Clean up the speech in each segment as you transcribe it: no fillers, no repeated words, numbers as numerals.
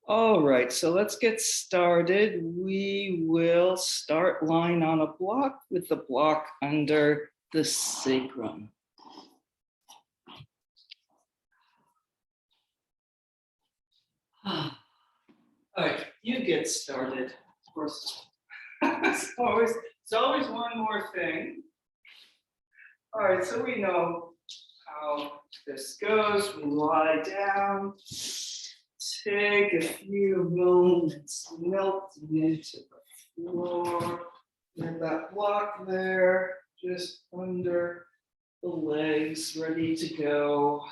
All right, so let's get started. We will start lying on a block with the block under the sacrum. All right, you get started. Of course, it's always one more thing. All right, so we know how this goes. We lie down. Take a few moments melting into the floor. Get that block there, just under the legs, ready to go.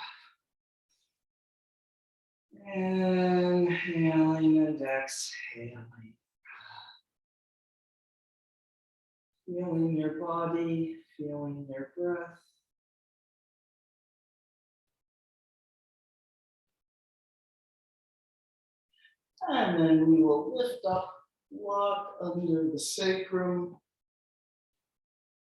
Inhaling and exhaling. Feeling your body, feeling your breath. And then we will lift up, block under the sacrum.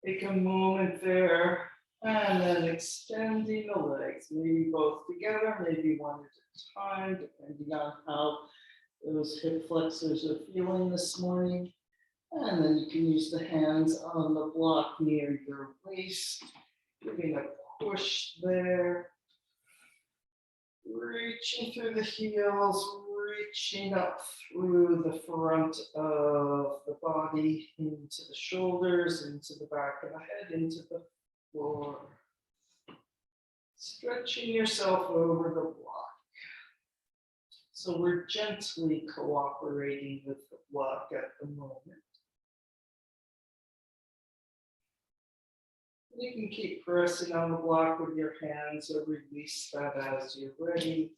Take a moment there, and then extending the legs, maybe both together, maybe one at a time, depending on how those hip flexors are feeling this morning. And then you can use the hands on the block near your waist, giving a push there. Reaching through the heels, reaching up through the front of the body, into the shoulders, into the back of the head, into the floor. Stretching yourself over the block. So we're gently cooperating with the block at the moment. You can keep pressing on the block with your hands or release that as you're ready.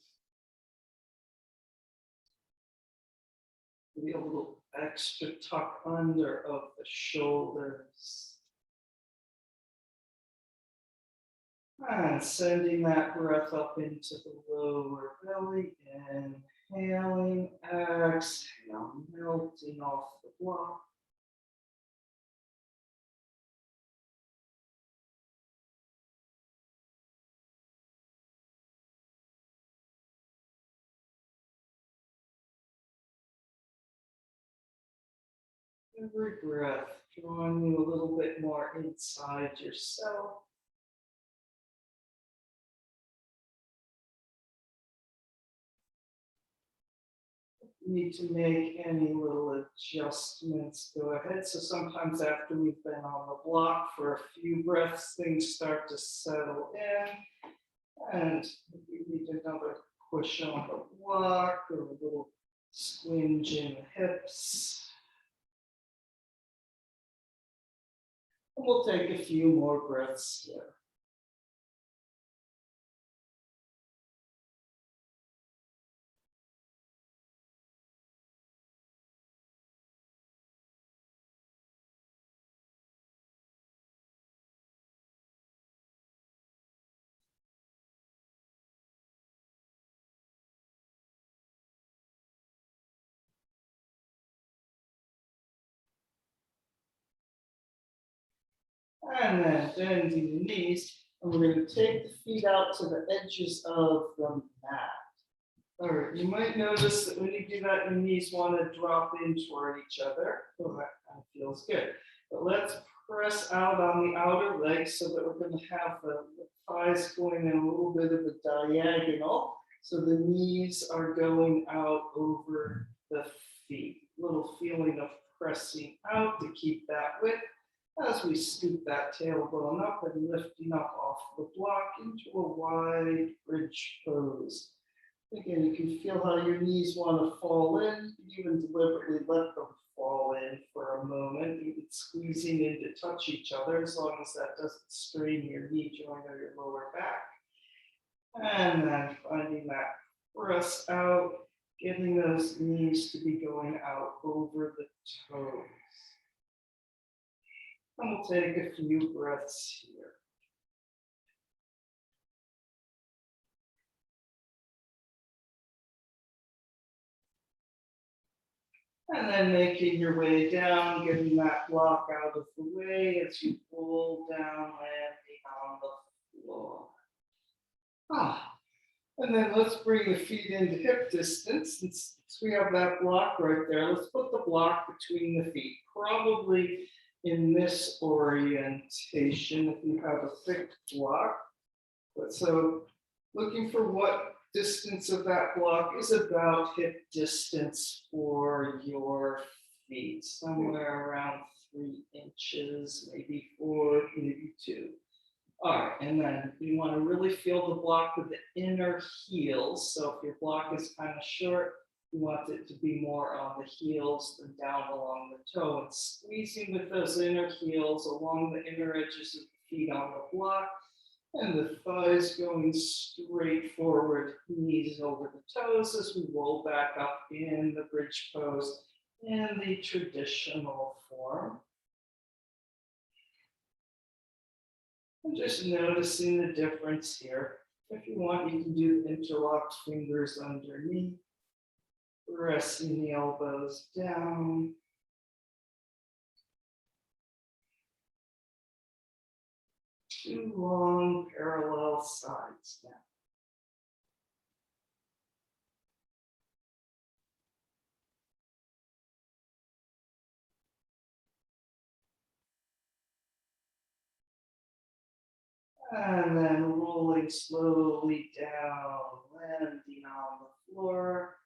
Maybe a little extra tuck under of the shoulders. And sending that breath up into the lower belly. Inhaling, exhale, melting off the block. Every breath drawing you a little bit more inside yourself. If you need to make any little adjustments, go ahead. So sometimes after we've been on the block for a few breaths, things start to settle in. And if you need another push on the block or a little squinge in the hips. And we'll take a few more breaths here. And then bending the knees, and we're going to take the feet out to the edges of the mat. All right, you might notice that when you do that, your knees want to drop in toward each other. Oh, that kind of feels good. But let's press out on the outer legs so that we're going to have the thighs going in a little bit of a diagonal. So the knees are going out over the feet. A little feeling of pressing out to keep that width. As we scoop that tailbone up and lifting up off the block into a wide bridge pose. Again, you can feel how your knees want to fall in. You can even deliberately let them fall in for a moment, even squeezing in to touch each other, as long as that doesn't strain your knee joint or your lower back. And then finding that press out, getting those knees to be going out over the toes. And we'll take a few breaths here. And then making your way down, getting that block out of the way as you pull down, landing on the floor. And then let's bring the feet into hip distance. Since we have that block right there, let's put the block between the feet, probably in this orientation if you have a thick block. But so looking for what distance of that block is about hip distance for your feet, somewhere around 3 inches, maybe 4, maybe 2. All right, and then you want to really feel the block with the inner heels. So if your block is kind of short, you want it to be more on the heels than down along the toe, and squeezing with those inner heels along the inner edges of the feet on the block, and the thighs going straight forward, knees over the toes as we roll back up in the bridge pose in the traditional form. And just noticing the difference here. If you want, you can do interlocked fingers underneath, pressing the elbows down. Two long parallel sides now. And then rolling slowly down, landing on the floor,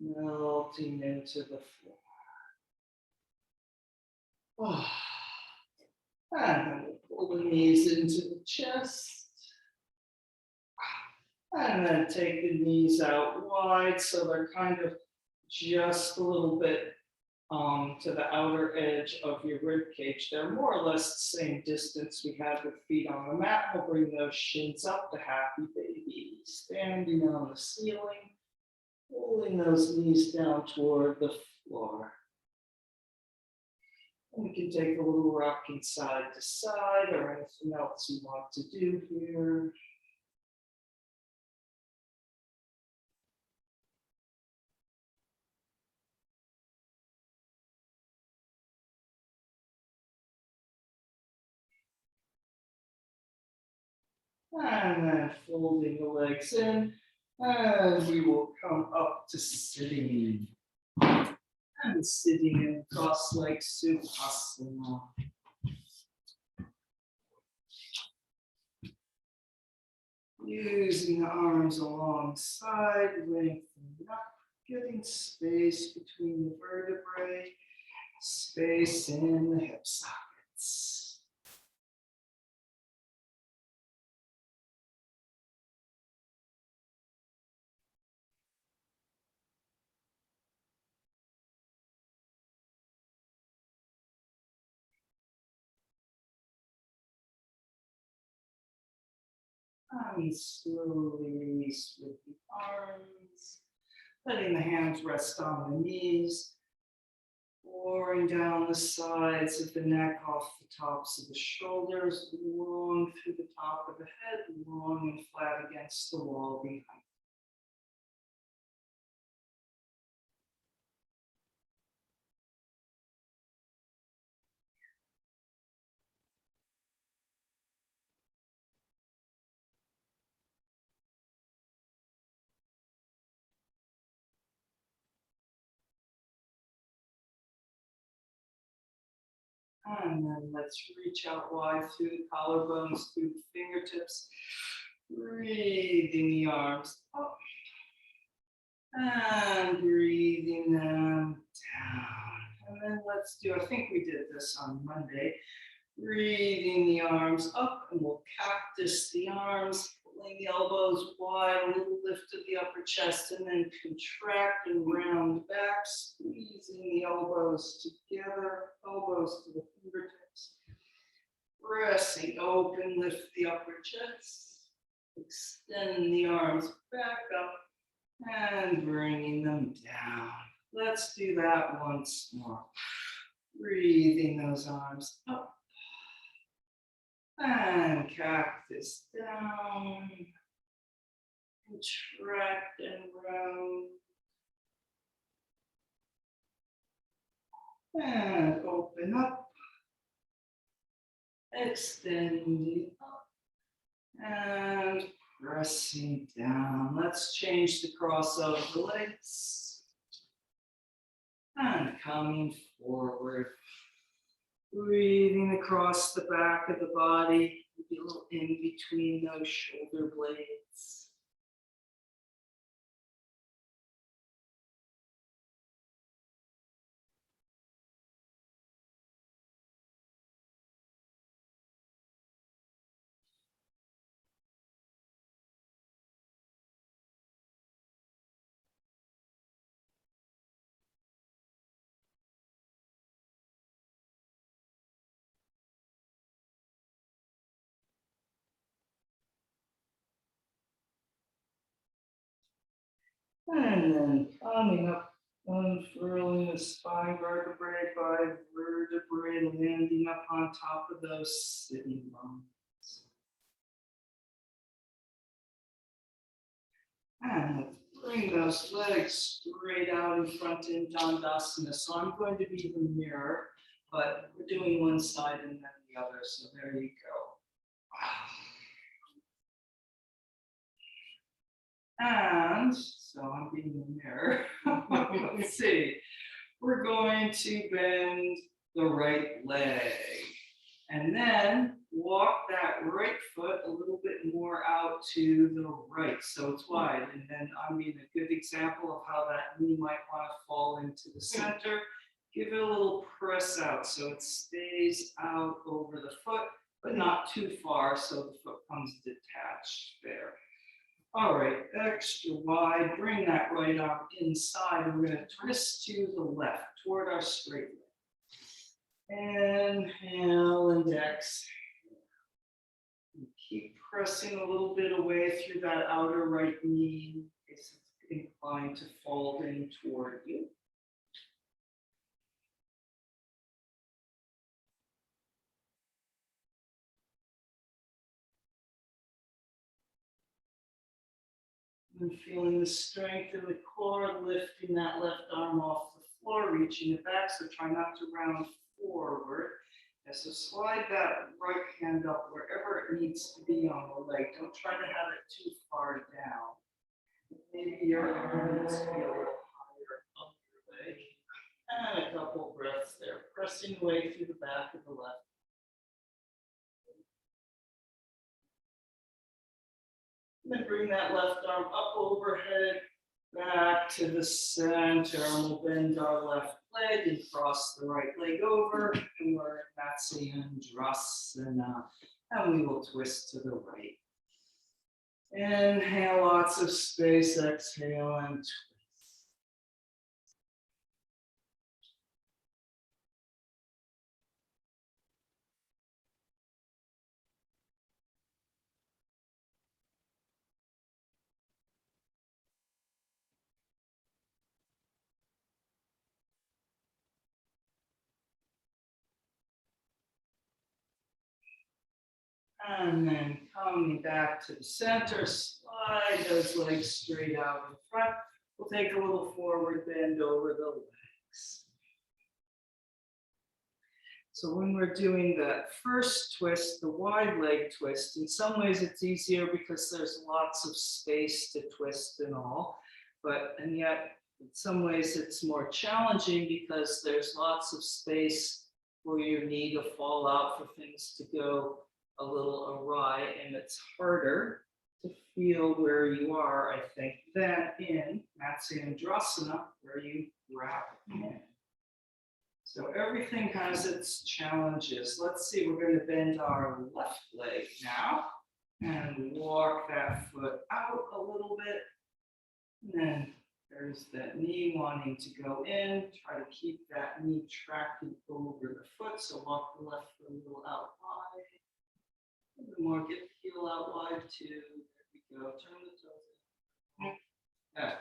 melting into the floor. Oh. And then we'll pull the knees into the chest. And then take the knees out wide so they're kind of just a little bit to the outer edge of your rib cage. They're more or less the same distance we had with feet on the mat. We'll bring those shins up to happy baby, standing on the ceiling, pulling those knees down toward the floor. And we can take a little rocking side to side or anything else you want to do here. And then folding the legs in, and we will come up to sitting. And sitting in cross-leg Sukhasana. Using the arms alongside, lengthening up, getting space between the vertebrae, space in the hip sockets. And slowly release with the arms, letting the hands rest on the knees, pouring down the sides of the neck off the tops of the shoulders, long through the top of the head, long and flat against the wall behind. And then let's reach out wide through the collarbones, through the fingertips. Breathing the arms up. And breathing them down. And then let's do, I think we did this on Monday. Breathing the arms up, and we'll cactus the arms, pulling the elbows wide, a little lift of the upper chest, and then contract and round back, squeezing the elbows together, elbows to the fingertips. Pressing open, lift the upper chest, extend the arms back up, and bringing them down. Let's do that once more. Breathing those arms up. And cactus down, contract and round, and open up, extending up, and pressing down. Let's change the cross of the legs. And coming forward. Breathing across the back of the body, maybe a little in between those shoulder blades. And then coming up, unfurling the spine vertebrae by vertebrae, landing up on top of those sitting bones. And bring those legs straight out in front in Dandasana. So I'm going to be the mirror, but we're doing one side and then the other. So there you go. And so I'm being the mirror. Let's see. We're going to bend the right leg and then walk that right foot a little bit more out to the right so it's wide. And then I mean a good example of how that knee might want to fall into the center. Give it a little press out so it stays out over the foot, but not too far so the foot comes detached there. All right, extra wide, bring that right arm inside. We're going to twist to the left toward our straight leg. Inhale and exhale. Keep pressing a little bit away through that outer right knee in case it's inclined to fold in toward you. And feeling the strength in the core, lifting that left arm off the floor, reaching it back, so try not to round forward. And so slide that right hand up wherever it needs to be on the leg. Don't try to have it too far down. Maybe your arm needs to be a little higher up your leg. And a couple breaths there, pressing away through the back of the left. Then bring that left arm up overhead, back to the center, and we'll bend our left leg and cross the right leg over, and we're in Matsyendrasana, and we will twist to the right. Inhale, lots of space, exhale, and twist. And then coming back to the center, slide those legs straight out in front. We'll take a little forward bend over the legs. So when we're doing that first twist, the wide leg twist, in some ways it's easier because there's lots of space to twist and all, and yet in some ways it's more challenging because there's lots of space for your knee to fall out, for things to go a little awry, and it's harder to feel where you are, I think, than in Matsyendrasana, where you wrap in. So everything has its challenges. Let's see, we're going to bend our left leg now and walk that foot out a little bit. And then there's that knee wanting to go in. Try to keep that knee tracking over the foot. So walk the left foot a little out wide. A little more, get the heel out wide too. There we go. Turn the toes in. Yeah.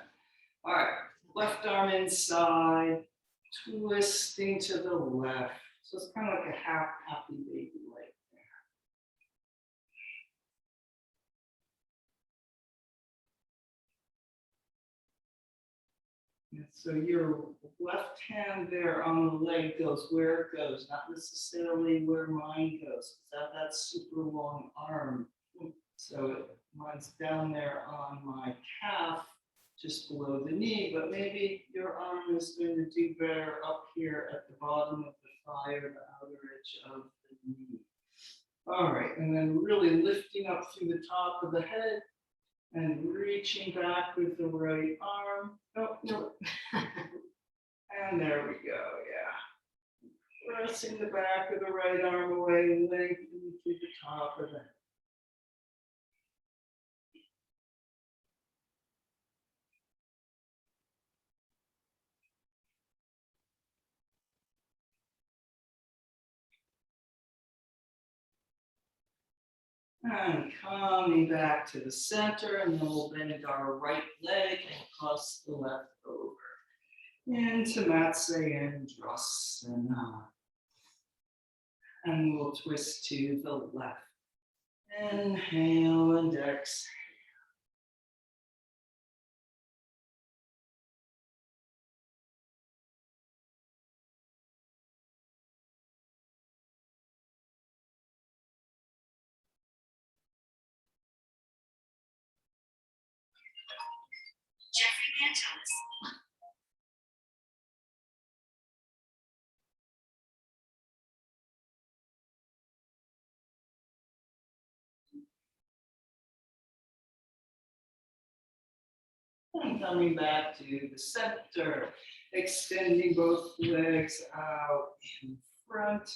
All right. Left arm inside. Twisting to the left. So it's kind of like a happy baby leg there. And so your left hand there on the leg goes where it goes, not necessarily where mine goes. That super long arm. So mine's down there on my calf, just below the knee, but maybe your arm is going to do better up here at the bottom of the thigh or the outer edge of the knee. All right, and then really lifting up through the top of the head and reaching back with the right arm. Oh, no. And there we go, yeah. Pressing the back of the right arm away and lengthening through the top of the head. And coming back to the center, and then we'll bend our right leg and cross the left over. Into Matsyendrasana. And we'll twist to the left. Inhale and exhale. And coming back to the center, extending both legs out in front.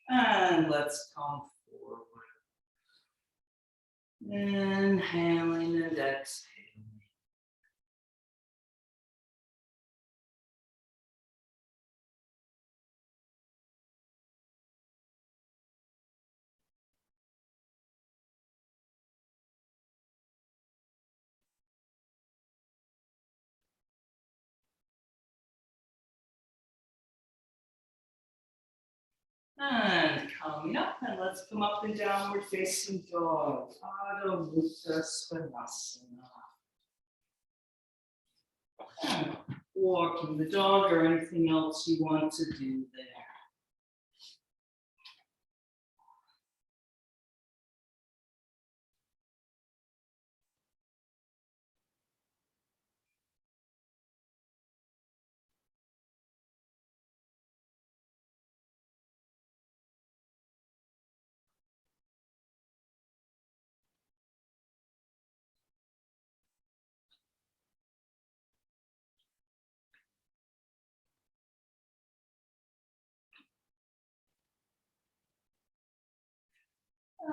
And let's come forward. Inhaling and exhaling. And coming up, and let's come up in downward facing dog. Adho Mukha Svanasana. And walking the dog or anything else you want to do there.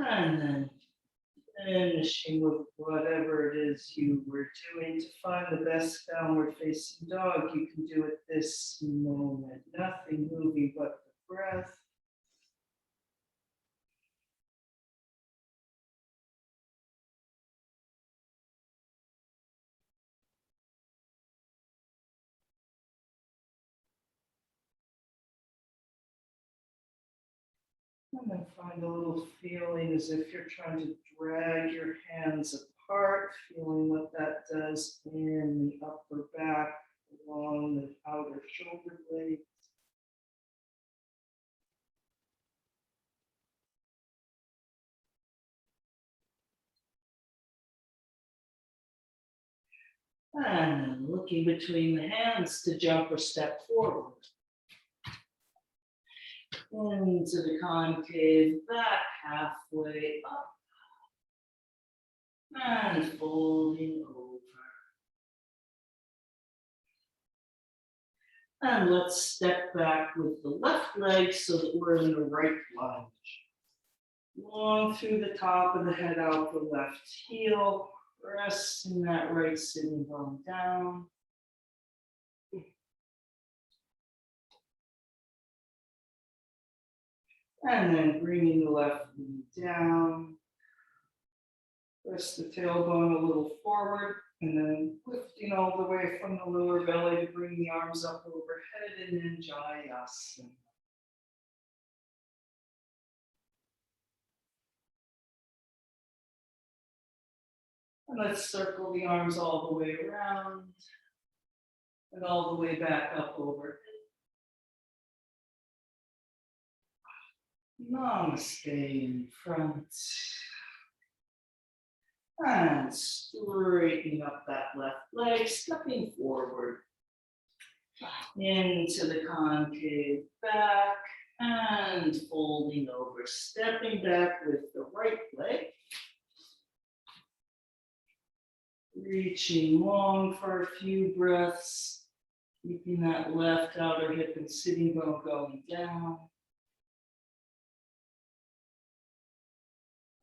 And then finishing with whatever it is you were doing to find the best downward facing dog you can do at this moment. Nothing moving but the breath. And then find a little feeling as if you're trying to drag your hands apart, feeling what that does in the upper back, along the outer shoulder blades. And then looking between the hands to jump or step forward. Into the concave back, halfway up. And folding over. And let's step back with the left leg so that we're in the right lunge. Long through the top of the head out the left heel. Resting that right sitting bone down. And then bringing the left knee down. Press the tailbone a little forward, and then lifting all the way from the lower belly to bring the arms up overhead and then Jayasana. And let's circle the arms all the way around and all the way back up overhead. Namaste in front. And straightening up that left leg, stepping forward into the concave back and folding over, stepping back with the right leg. Reaching long for a few breaths, keeping that left outer hip and sitting bone going down.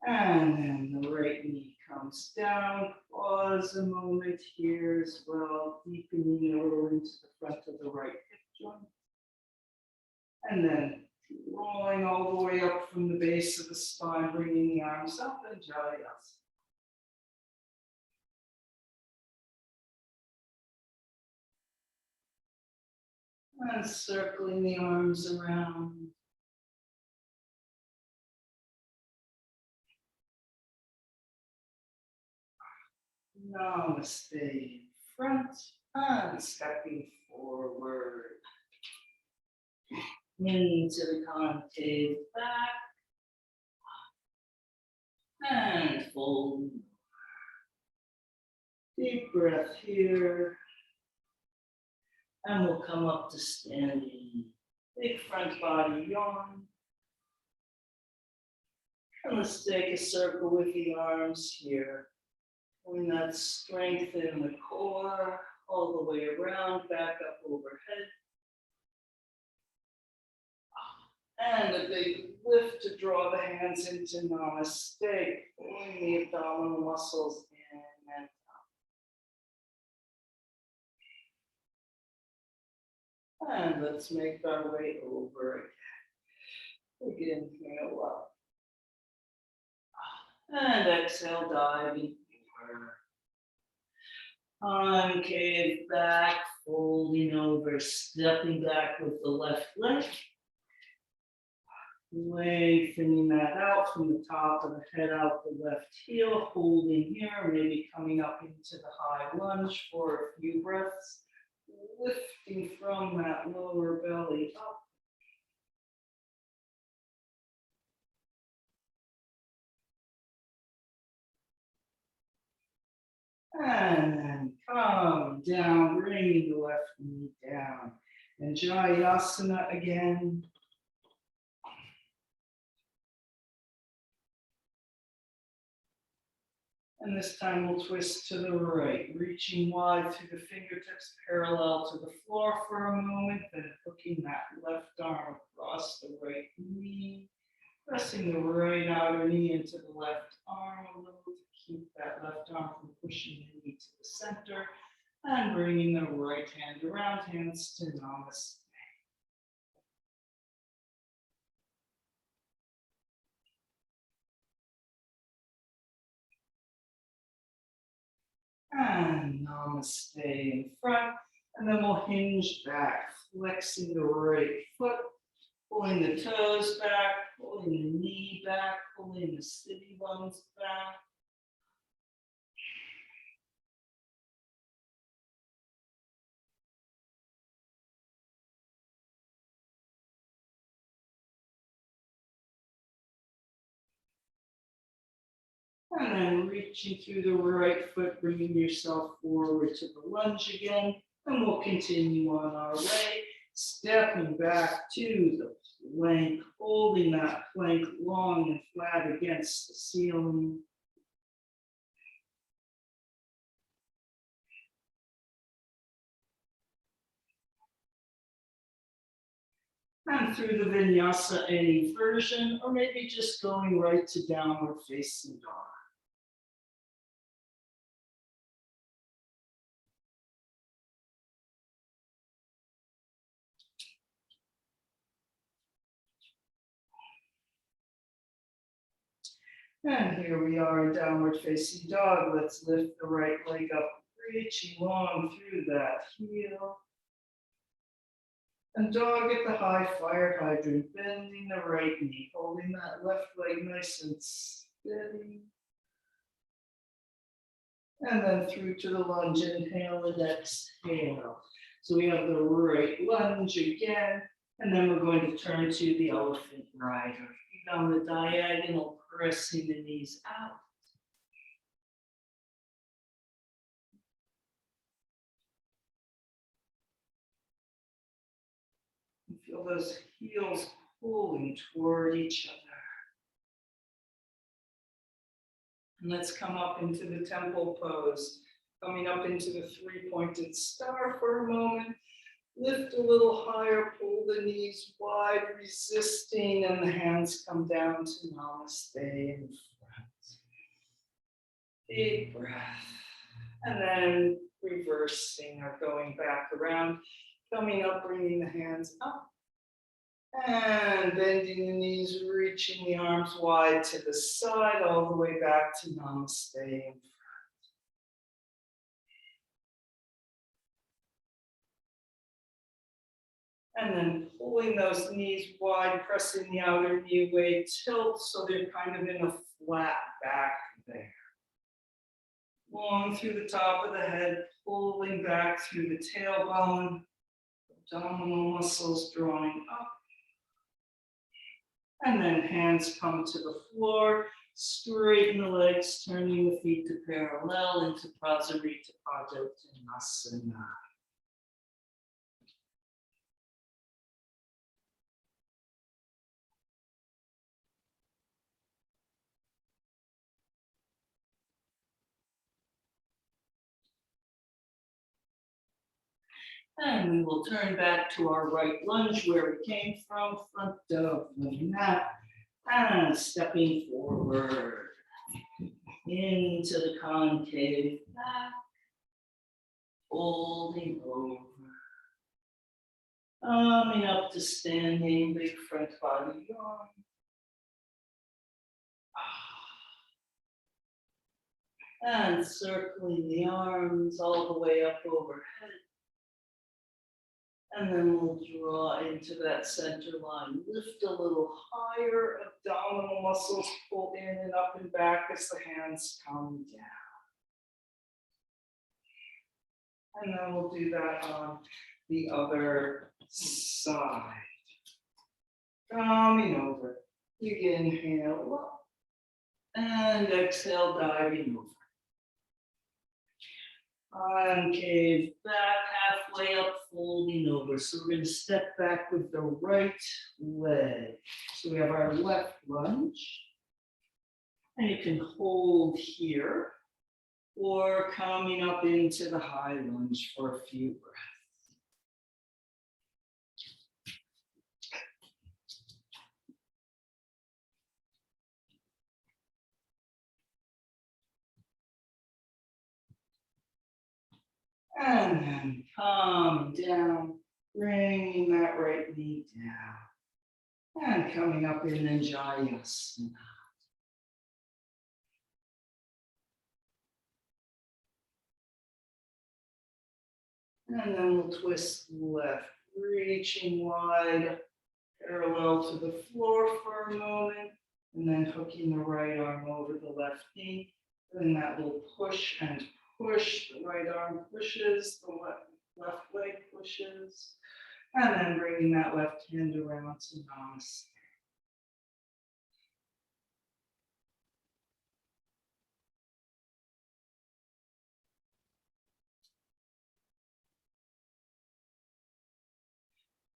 And then the right knee comes down. Pause a moment here as well, deepening a little into the front of the right hip joint. And then rolling all the way up from the base of the spine, bringing the arms up and GentleVinyasa. And circling the arms around. Namaste in front and stepping forward. Into the concave back. And fold. Deep breath here. And we'll come up to standing. Big front body yawn. And let's take a circle with the arms here. Pulling that strength in the core, all the way around, back up overhead. And a big lift to draw the hands into Namaste, pulling the abdominal muscles in and out. And let's make our way over again. Big inhale up. And exhale, diving forward. Concave back, folding over, stepping back with the left leg. Lengthening that out from the top of the head out the left heel, holding here, maybe coming up into the high lunge for a few breaths. Lifting from that lower belly up. And then come down, bringing the left knee down. And GentleVinyasa again. And this time we'll twist to the right, reaching wide through the fingertips parallel to the floor for a moment, then hooking that left arm across the right knee, pressing the right outer knee into the left arm a little to keep that left arm from pushing the knee to the center, and bringing the right hand around, hands to Namaste. And Namaste in front, and then we'll hinge back, flexing the right foot, pulling the toes back, pulling the knee back, pulling the sitting bones back. And then reaching through the right foot, bringing yourself forward to the lunge again. And we'll continue on our way, stepping back to the plank, holding that plank long and flat against the ceiling. And through the vinyasa, any version, or maybe just going right to downward facing dog. And here we are in downward facing dog. Let's lift the right leg up, reaching long through that heel. And dog at the high fire hydrant, bending the right knee, holding that left leg nice and steady. And then through to the lunge, inhale and exhale. So we have the right lunge again, and then we're going to turn to the elephant rider. Feet on the diagonal, pressing the knees out. Feel those heels pulling toward each other. And let's come up into the temple pose. Coming up into the three-pointed star for a moment. Lift a little higher, pull the knees wide, resisting, and the hands come down to namaste in front. Deep breath. And then reversing or going back around. Coming up, bringing the hands up. And bending the knees, reaching the arms wide to the side, all the way back to namaste in front. And then pulling those knees wide, pressing the outer knee away, tilt so they're kind of in a flat back there. Long through the top of the head, pulling back through the tailbone, abdominal muscles drawing up. And then hands come to the floor, straighten the legs, turning the feet to parallel into Prasarita Padottanasana. And we will turn back to our right lunge where we came from, front of the mat, and stepping forward into the concave back, folding over, coming up to standing, big front body yawn. And circling the arms all the way up overhead. And then we'll draw into that center line. Lift a little higher, abdominal muscles pull in and up and back as the hands come down. And then we'll do that on the other side. Coming over. You inhale up and exhale, diving over. Concave back, halfway up, folding over. So we're going to step back with the right leg. So we have our left lunge. And you can hold here or coming up into the high lunge for a few breaths. And then calm down, bringing that right knee down. And coming up in Untitled. And then we'll twist left, reaching wide, parallel to the floor for a moment, and then hooking the right arm over the left knee. And that will push and push, the right arm pushes, the left leg pushes, and then bringing that left hand around to namaste.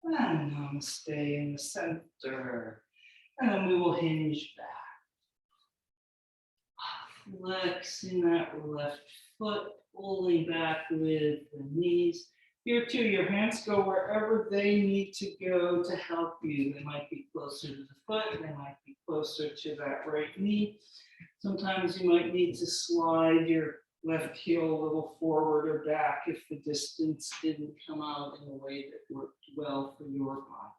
And namaste in the center. And then we will hinge back. Flexing that left foot, pulling back with the knees. Here too, your hands go wherever they need to go to help you. They might be closer to the foot, they might be closer to that right knee. Sometimes you might need to slide your left heel a little forward or back if the distance didn't come out in a way that worked well for your body.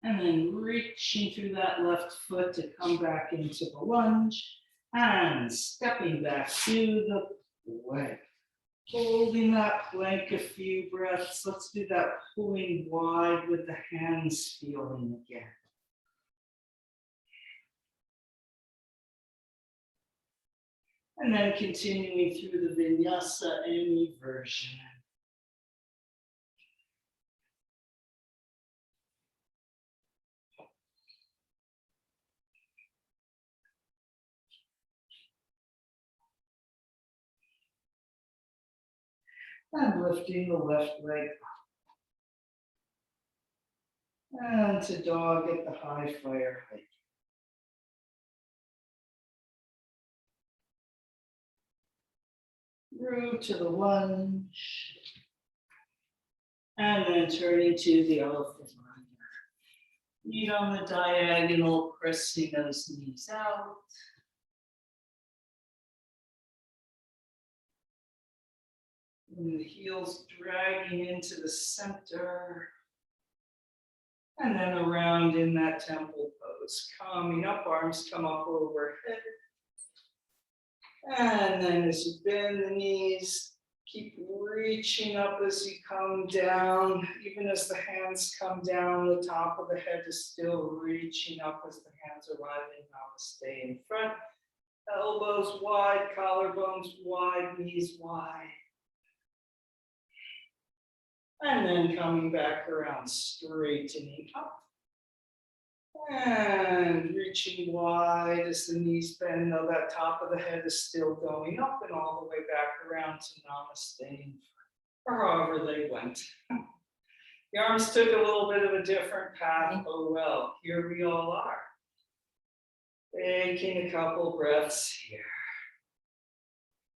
And then reaching through that left foot to come back into the lunge and stepping back to the plank. Holding that plank a few breaths. Let's do that pulling wide with the hands feeling again. And then continuing through the vinyasa any version. And lifting the left leg up. And to dog at the high fire height. Through to the lunge. And then turning to the elephant liner. Feet on the diagonal, pressing those knees out. And the heels dragging into the center. And then around in that temple pose. Coming up, arms come up overhead. And then as you bend the knees, keep reaching up as you come down. Even as the hands come down, the top of the head is still reaching up as the hands arrive in namaste in front. Elbows wide, collarbones wide, knees wide. And then coming back around, straightening up. And reaching wide as the knees bend, though that top of the head is still going up and all the way back around to namaste, or however they went. The arms took a little bit of a different path. Oh well, here we all are. Taking a couple breaths here.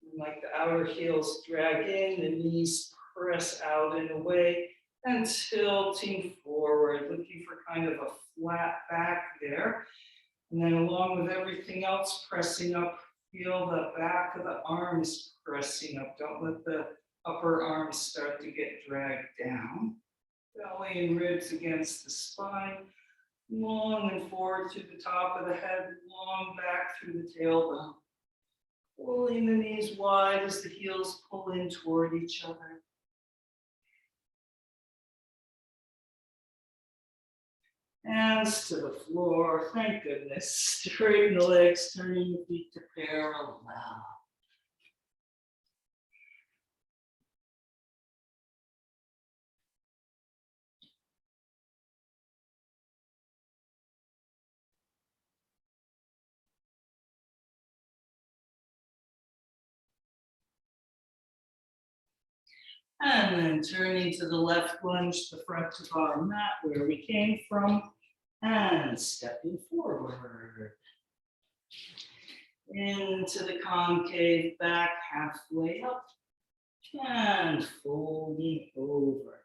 And like the outer heels drag in, the knees press out and away, and tilting forward, looking for kind of a flat back there. And then along with everything else pressing up, feel the back of the arms pressing up. Don't let the upper arms start to get dragged down. Belly and ribs against the spine. Long and forward to the top of the head, long back through the tailbone. Pulling the knees wide as the heels pull in toward each other. Hands to the floor, thank goodness. Straighten the legs, turning the feet to parallel. And then turning to the left lunge, the front of our mat where we came from, and stepping forward. Into the concave back, halfway up, and folding over.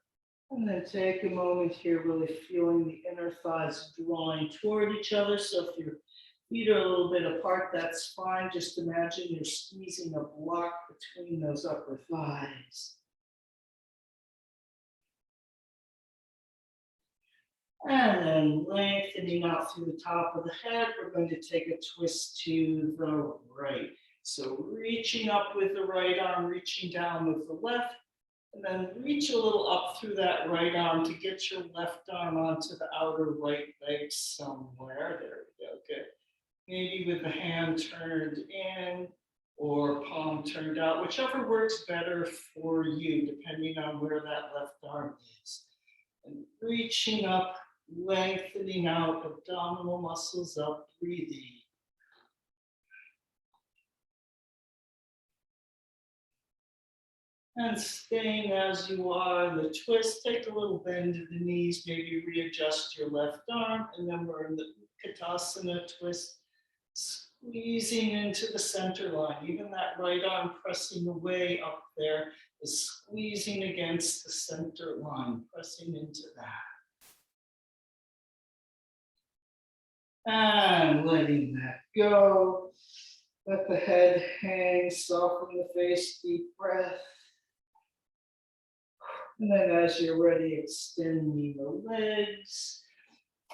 And then take a moment here, really feeling the inner thighs drawing toward each other. So if your feet are a little bit apart, that's fine. Just imagine you're squeezing a block between those upper thighs. And then lengthening out through the top of the head, we're going to take a twist to the right. So reaching up with the right arm, reaching down with the left, and then reach a little up through that right arm to get your left arm onto the outer right leg somewhere. There we go, good. Maybe with the hand turned in or palm turned out, whichever works better for you, depending on where that left arm is. And reaching up, lengthening out, abdominal muscles up, breathing. And staying as you are in the twist, take a little bend of the knees, maybe readjust your left arm, and then we're in the Utkatasana twist, squeezing into the center line. Even that right arm pressing away up there is squeezing against the center line, pressing into that. And letting that go. Let the head hang, soften the face, deep breath. And then as you're ready, extending the legs.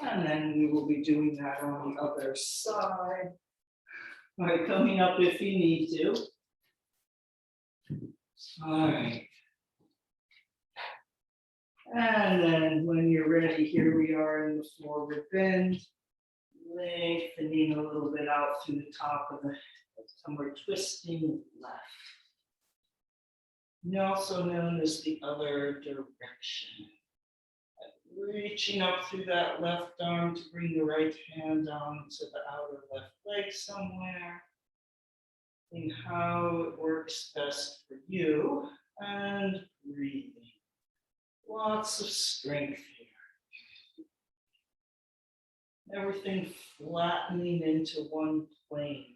And then we will be doing that on the other side. All right, coming up if you need to. All right. And then when you're ready, here we are in the forward bend. Lengthening a little bit out through the top of the head. And we're twisting left. And also known as the other direction. Reaching up through that left arm to bring the right hand down to the outer left leg somewhere. And how it works best for you. and breathing. Lots of strength here. Everything flattening into one plane.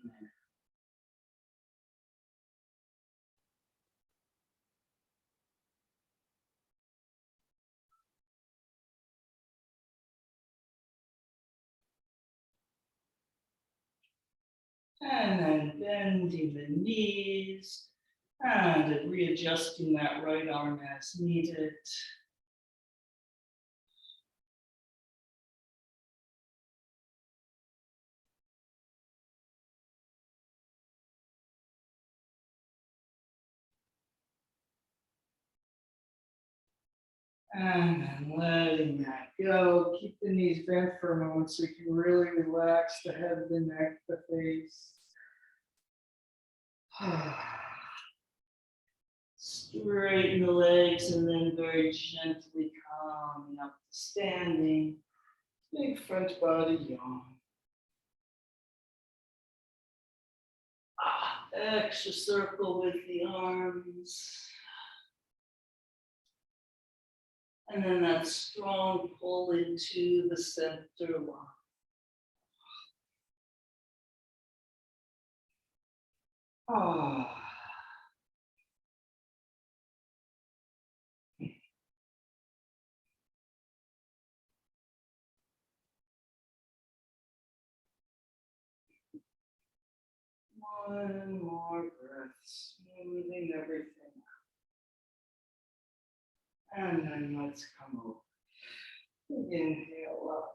And then bending the knees and readjusting that right arm as needed. And then letting that go. Keep the knees bent for a moment so you can really relax the head, the neck, the face. Straighten the legs and then very gently coming up to standing. Big front body yawn. Extra circle with the arms. And then that strong pull into the center line. One more breath, smoothing everything out. And then let's come over. Inhale up.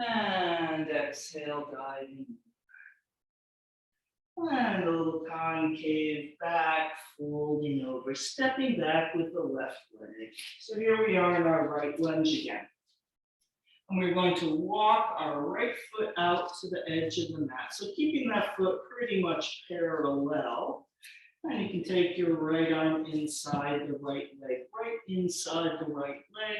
And exhale, diving. And a little concave back, folding over, stepping back with the left leg. So here we are in our right lunge again. And we're going to walk our right foot out to the edge of the mat. So keeping that foot pretty much parallel. And you can take your right arm inside the right leg, right inside the right leg,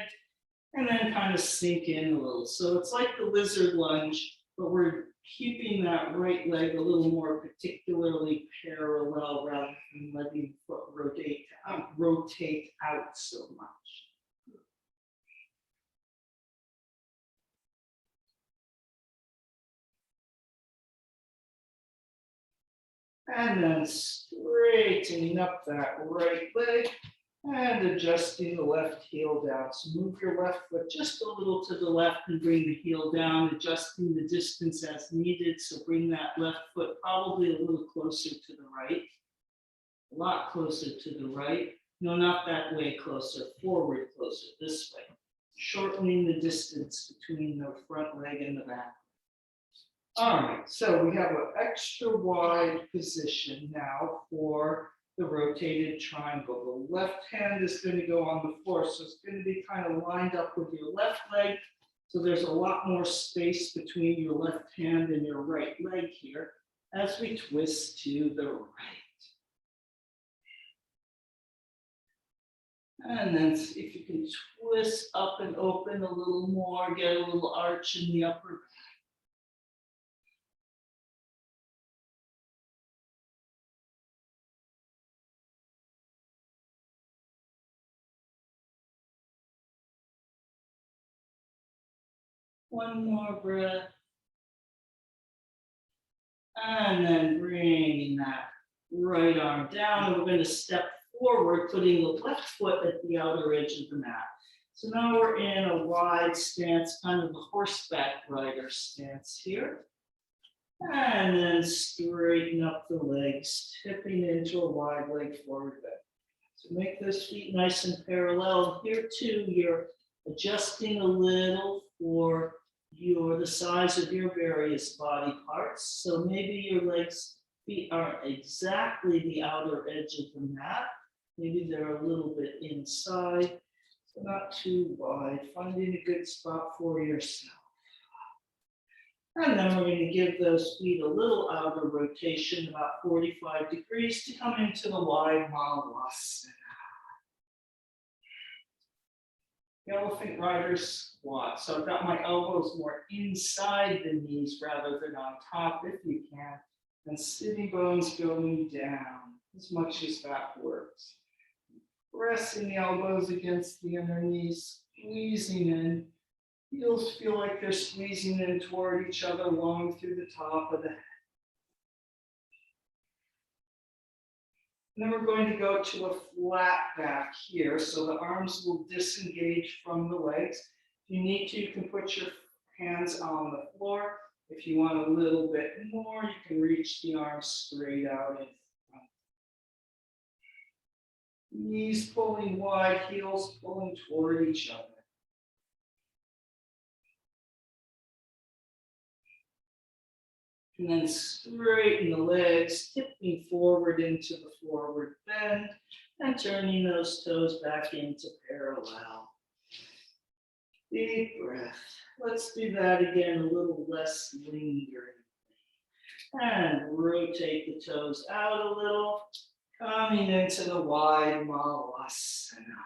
and then kind of sink in a little. So it's like the lizard lunge, but we're keeping that right leg a little more particularly parallel rather than letting the foot rotate out so much. And then straightening up that right leg and adjusting the left heel down. So move your left foot just a little to the left and bring the heel down, adjusting the distance as needed. So bring that left foot probably a little closer to the right, a lot closer to the right. No, not that way closer, forward closer, this way. Shortening the distance between the front leg and the back. All right, so we have an extra wide position now for the rotated triangle. The left hand is going to go on the floor, so it's going to be kind of lined up with your left leg. So there's a lot more space between your left hand and your right leg here as we twist to the right. And then see if you can twist up and open a little more, get a little arch in the upper back. One more breath. And then bringing that right arm down. And we're going to step forward, putting the left foot at the outer edge of the mat. So now we're in a wide stance, kind of a horseback rider stance here. And then straighten up the legs, tipping into a wide leg forward bend. So make those feet nice and parallel. Here too, you're adjusting a little for the size of your various body parts. So maybe your feet aren't exactly the outer edge of the mat. Maybe they're a little bit inside, so not too wide. Finding a good spot for yourself. And then we're going to give those feet a little outer rotation, about 45 degrees, to come into the wide Malasana. Elephant rider squat. So I've got my elbows more inside the knees rather than on top if you can. And sitting bones going down. as much as that works. Pressing the elbows against the inner knees, squeezing in. Heels feel like they're squeezing in toward each other long through the top of the head. And then we're going to go to a flat back here, so the arms will disengage from the legs. If you need to, you can put your hands on the floor. If you want a little bit more, you can reach the arms straight out in front. Knees pulling wide, heels pulling toward each other. And then straighten the legs, tipping forward into the forward bend, and turning those toes back into parallel. Deep breath. Let's do that again, a little less lingering. And rotate the toes out a little, coming into the wide Malasana.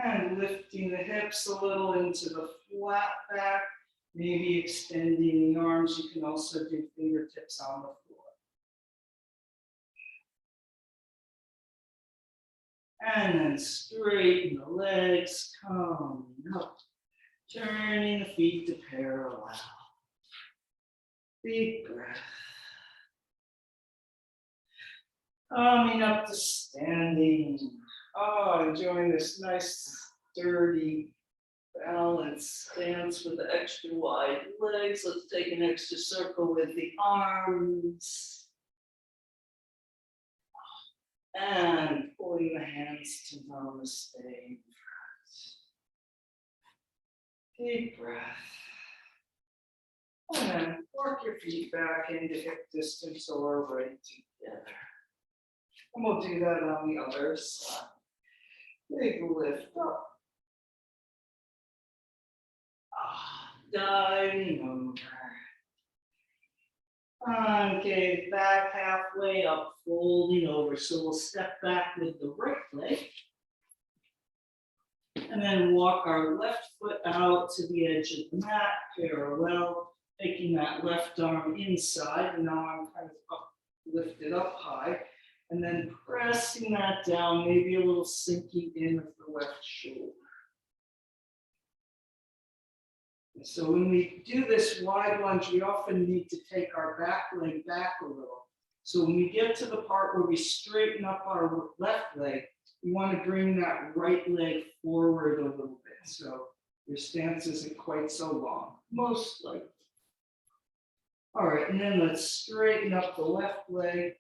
And lifting the hips a little into the flat back, maybe extending the arms. You can also do fingertips on the floor. And then straighten the legs, coming up, turning the feet to parallel. Deep breath. Coming up to standing. Oh, enjoying this nice, sturdy, balanced stance with the extra wide legs. Let's take an extra circle with the arms. And pulling the hands to Namaste in front. Deep breath. And then work your feet back into hip distance or right together. And we'll do that on the other side. Big lift up. Diving over. Okay, back halfway up, folding over. So we'll step back with the right leg. And then walk our left foot out to the edge of the mat, parallel, taking that left arm inside. And now I'm kind of up, lifted up high. And then pressing that down, maybe a little sinking in of the left shoulder. So when we do this wide lunge, we often need to take our back leg back a little. So when we get to the part where we straighten up our left leg, we want to bring that right leg forward a little bit. So your stance isn't quite so long, most likely. All right, and then let's straighten up the left leg.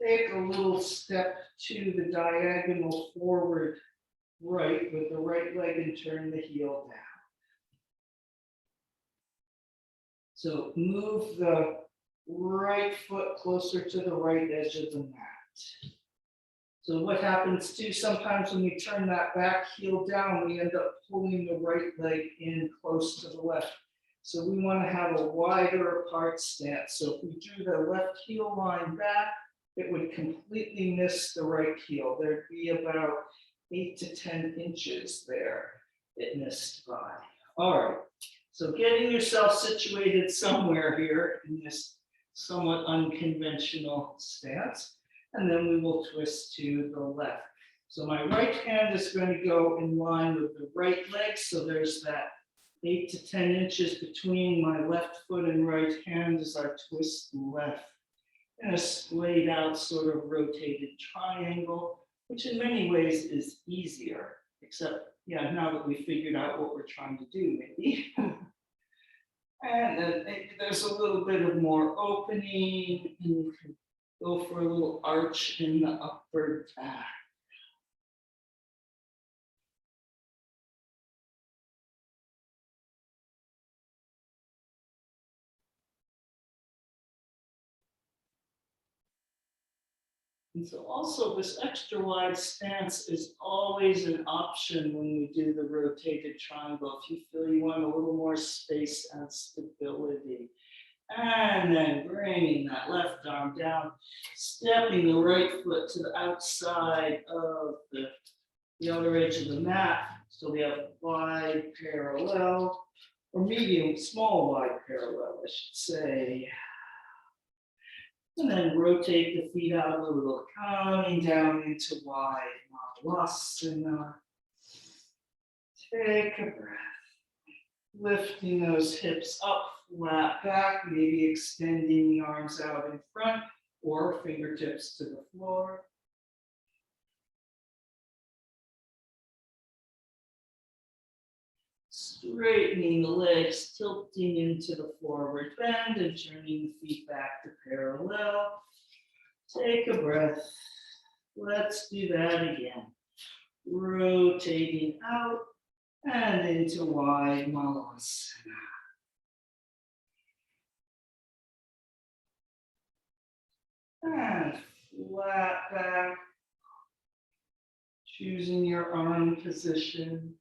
Take a little step to the diagonal forward right with the right leg and turn the heel down. So move the right foot closer to the right edge of the mat. So what happens too, sometimes when we turn that back heel down, we end up pulling the right leg in close to the left. So we want to have a wider apart stance. So if we drew the left heel line back, it would completely miss the right heel. There'd be about 8 to 10 inches there it missed by. All right, so getting yourself situated somewhere here in this somewhat unconventional stance, and then we will twist to the left. So my right hand is going to go in line with the right leg, so there's that 8 to 10 inches between my left foot and right hand as I twist left. In a splayed out sort of rotated triangle, which in many ways is easier, except, yeah, now that we figured out what we're trying to do, maybe. And then there's a little bit of more opening, and you can go for a little arch in the upper back. And so also this extra wide stance is always an option when we do the rotated triangle, if you feel you want a little more space and stability. And then bringing that left arm down, stepping the right foot to the outside of the other edge of the mat. So we have wide parallel, or medium, small, wide parallel, I should say. And then rotate the feet out a little, coming down into wide Mahalasana. Take a breath. Lifting those hips up, flat back, maybe extending the arms out in front or fingertips to the floor. Straightening the legs, tilting into the forward bend and turning the feet back to parallel. Take a breath. Let's do that again. Rotating out and into wide Mahalasana. And flat back. Choosing your arm position.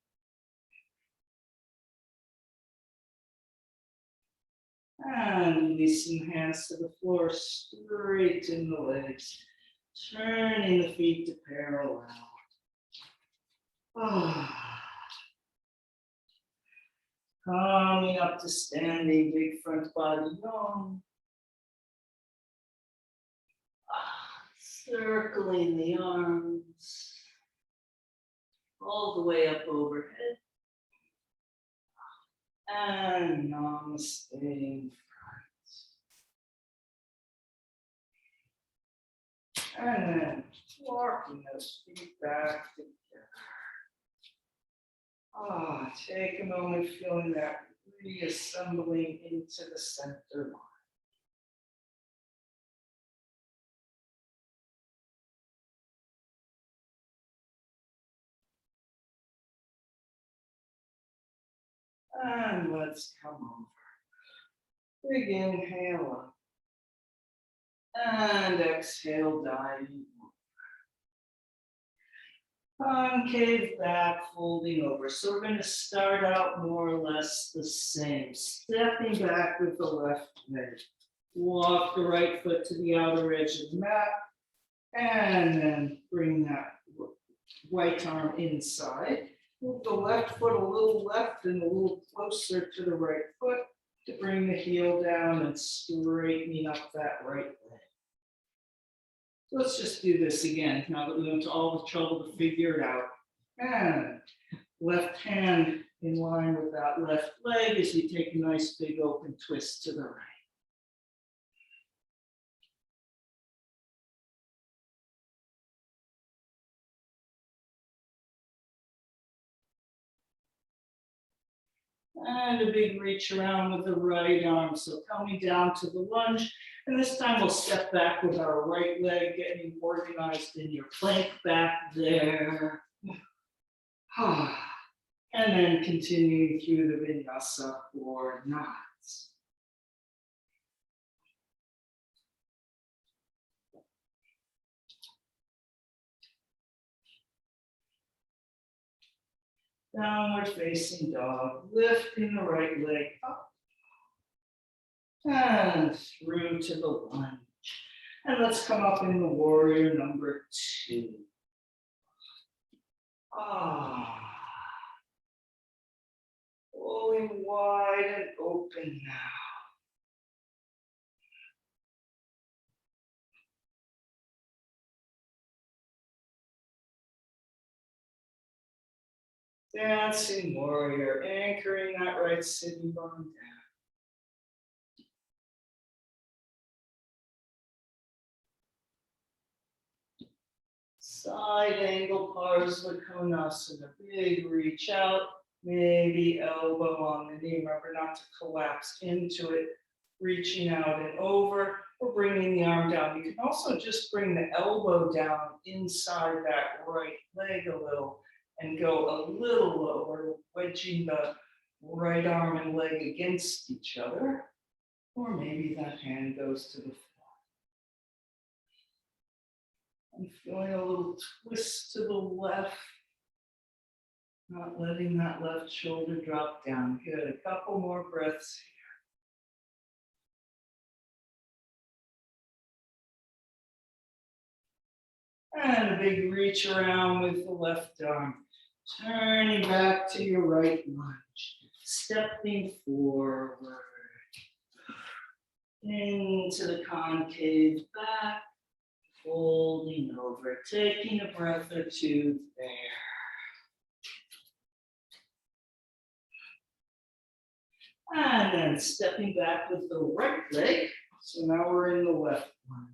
And releasing hands to the floor, straighten the legs, turning the feet to parallel. Coming up to standing, big front body yawn. Circling the arms all the way up overhead. And namaste in front. And then walking those feet back together. Take a moment feeling that reassembling into the center line. And let's come over. Big inhale up. And exhale, diving over. Concave back, folding over. So we're going to start out more or less the same. Stepping back with the left leg. Walk the right foot to the outer edge of the mat. And then bring that right arm inside. Move the left foot a little left and a little closer to the right foot to bring the heel down and straightening up that right leg. So let's just do this again now that we went to all the trouble to figure it out. And left hand in line with that left leg as you take a nice big open twist to the right. And a big reach around with the right arm. So coming down to the lunge. And this time we'll step back with our right leg, getting organized in your plank back there. And then continuing through the vinyasa for knots. Downward facing dog, lifting the right leg up and through to the lunge. And let's come up in the warrior number 2. Pulling wide and open now. Dancing warrior, anchoring that right sitting bone down. Side angle Parsva Konasana, big reach out, maybe elbow on the knee. Remember not to collapse into it, reaching out and over, or bringing the arm down. You can also just bring the elbow down inside that right leg a little and go a little lower, wedging the right arm and leg against each other. Or maybe that hand goes to the floor. And feeling a little twist to the left. Not letting that left shoulder drop down. Good, a couple more breaths here. And a big reach around with the left arm. Turning back to your right lunge. stepping forward into the concave back, folding over, taking a breath or two there. And then stepping back with the right leg. So now we're in the left one.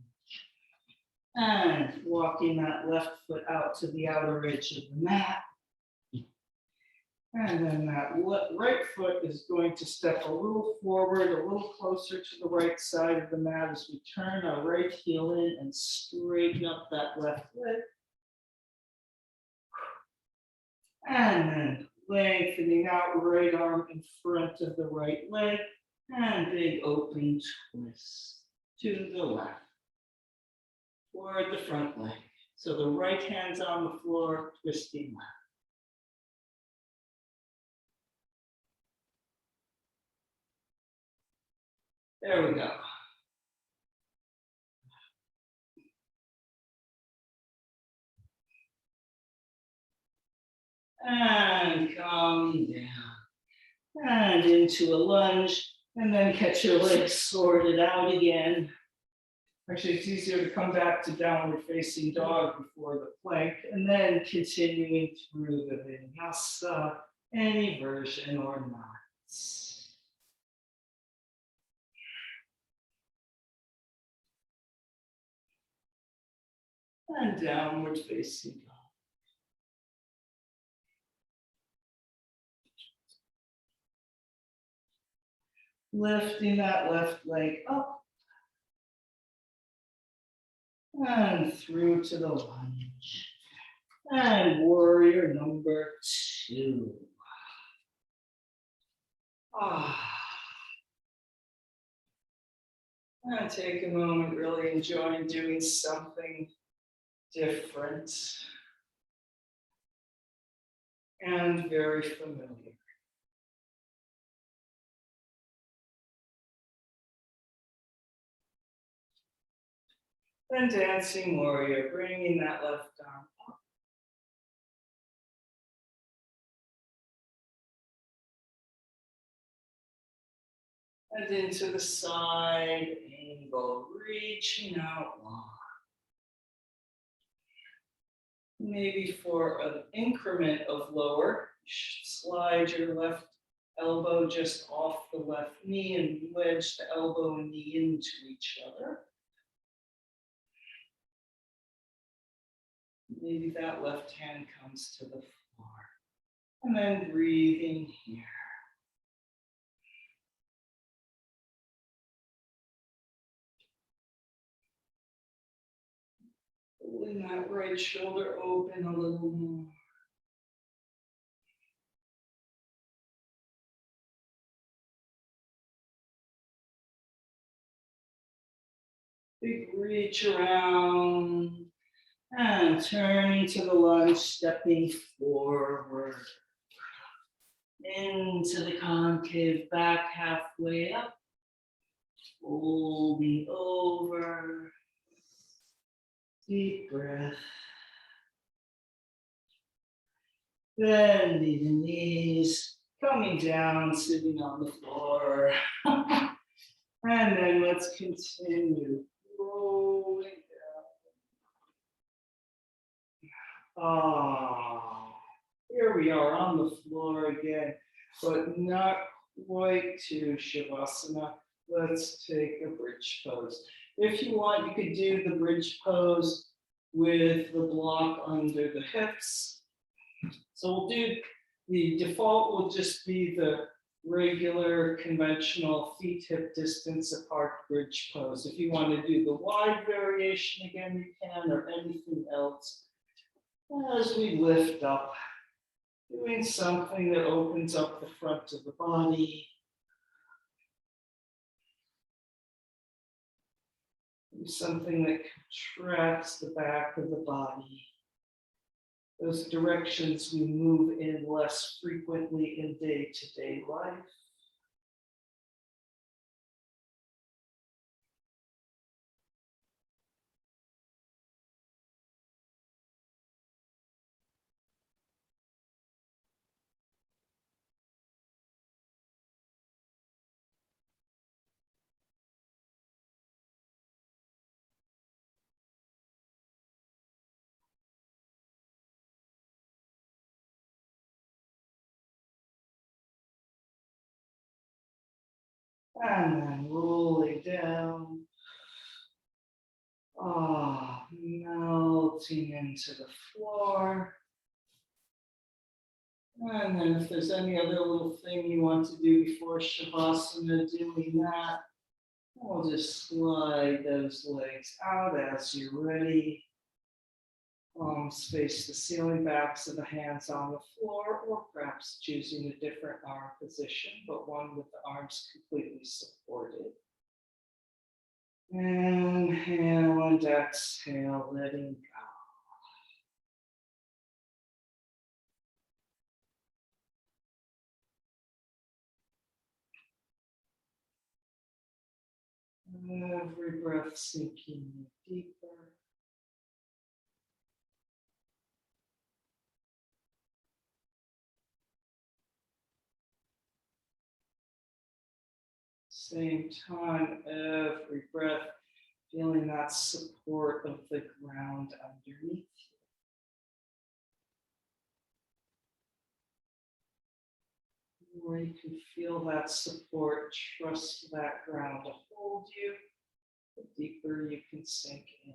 And walking that left foot out to the outer edge of the mat. And then that right foot is going to step a little forward, a little closer to the right side of the mat as we turn our right heel in and straighten up that left leg. And then lengthening out right arm in front of the right leg. And big open twist to the left. Toward the front leg. So the right hand's on the floor, twisting left. There we go. And come down. And into a lunge. And then catch your legs sorted out again. Actually, it's easier to come back to downward facing dog before the plank. And then continuing through the vinyasa, any version or not. And downward facing dog. Lifting that left leg up. And through to the lunge. And warrior number 2. And take a moment, really enjoying doing something different and very familiar. Then dancing warrior, bringing that left arm up. And into the side angle, reaching out long. Maybe for an increment of lower, you should slide your left elbow just off the left knee and wedge the elbow and knee into each other. Maybe that left hand comes to the floor. And then breathing here. Pulling that right shoulder open a little more. Big reach around. And turning to the lunge, stepping forward. Into the concave back, halfway up. Folding over. Deep breath. Bending the knees, coming down, sitting on the floor. And then let's continue rolling down. Here we are on the floor again, but not quite to Shavasana. Let's take a bridge pose. If you want, you could do the bridge pose with the block under the hips. So we'll do, the default will just be the regular conventional feet hip distance apart bridge pose. If you want to do the wide variation again, you can, or anything else. As we lift up, doing something that opens up the front of the body. Something that contracts the back of the body. Those directions we move in less frequently in day-to-day life. And then rolling down. Ah, melting into the floor. And then if there's any other little thing you want to do before Shavasana, doing that, we'll just slide those legs out as you're ready. Palms face the ceiling, backs of the hands on the floor, or perhaps choosing a different arm position, but one with the arms completely supported. Inhale and exhale, letting go. Every breath sinking deeper. Same time, every breath, feeling that support of the ground underneath you. Or you can feel that support, trust that ground to hold you. The deeper you can sink in.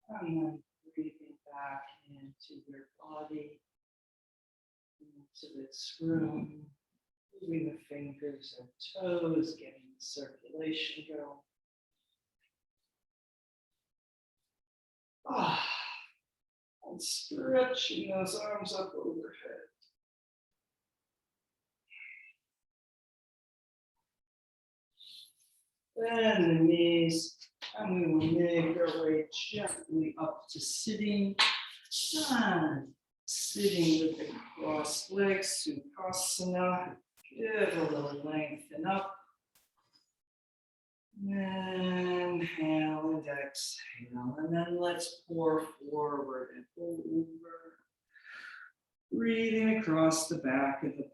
And then breathing back into your body, into this room, moving the fingers and toes, getting the circulation going. And stretching those arms up overhead. Bend the knees, and we will make our way gently up to sitting. And sitting with the crossed legs, Sukhasana. Give a little lengthen up. Inhale and exhale, and then let's pour forward and over. Breathing across the back of the body.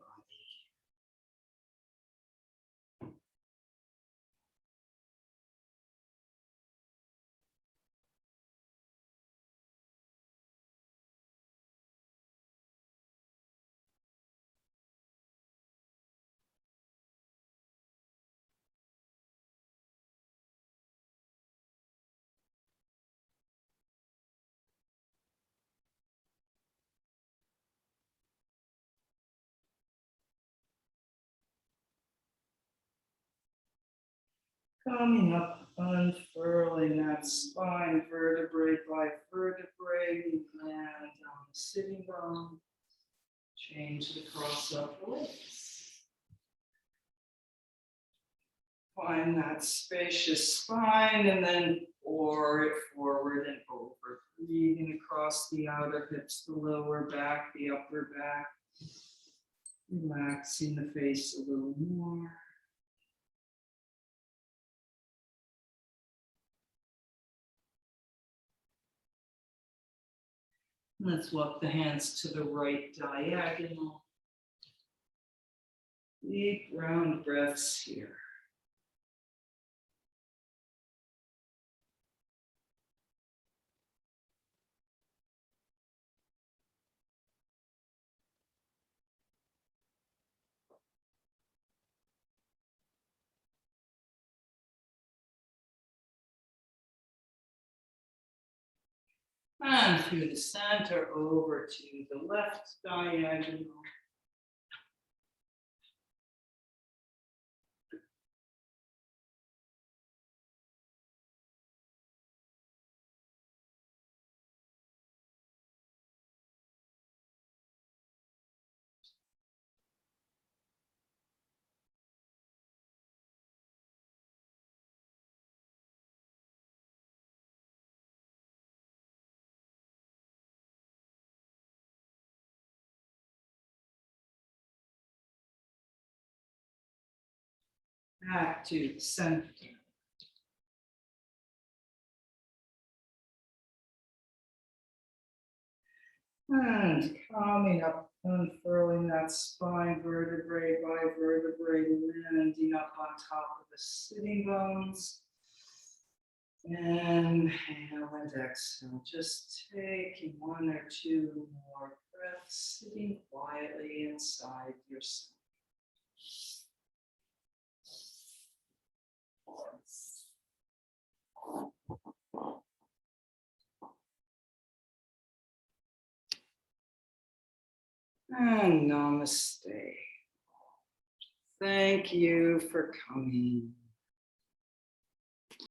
Coming up, unfurling that spine vertebrae by vertebrae. We land on the sitting bone. Change the cross of the legs. Find that spacious spine and then pour it forward and over. Breathing across the outer hips, the lower back, the upper back. Relaxing the face a little more. Let's walk the hands to the right diagonal. Deep round breaths here. And through the center over to the left diagonal. Back to the center. And coming up, unfurling that spine vertebrae by vertebrae, landing up on top of the sitting bones. Inhale and exhale, just taking one or two more breaths, sitting quietly inside yourself. And namaste. Thank you for coming.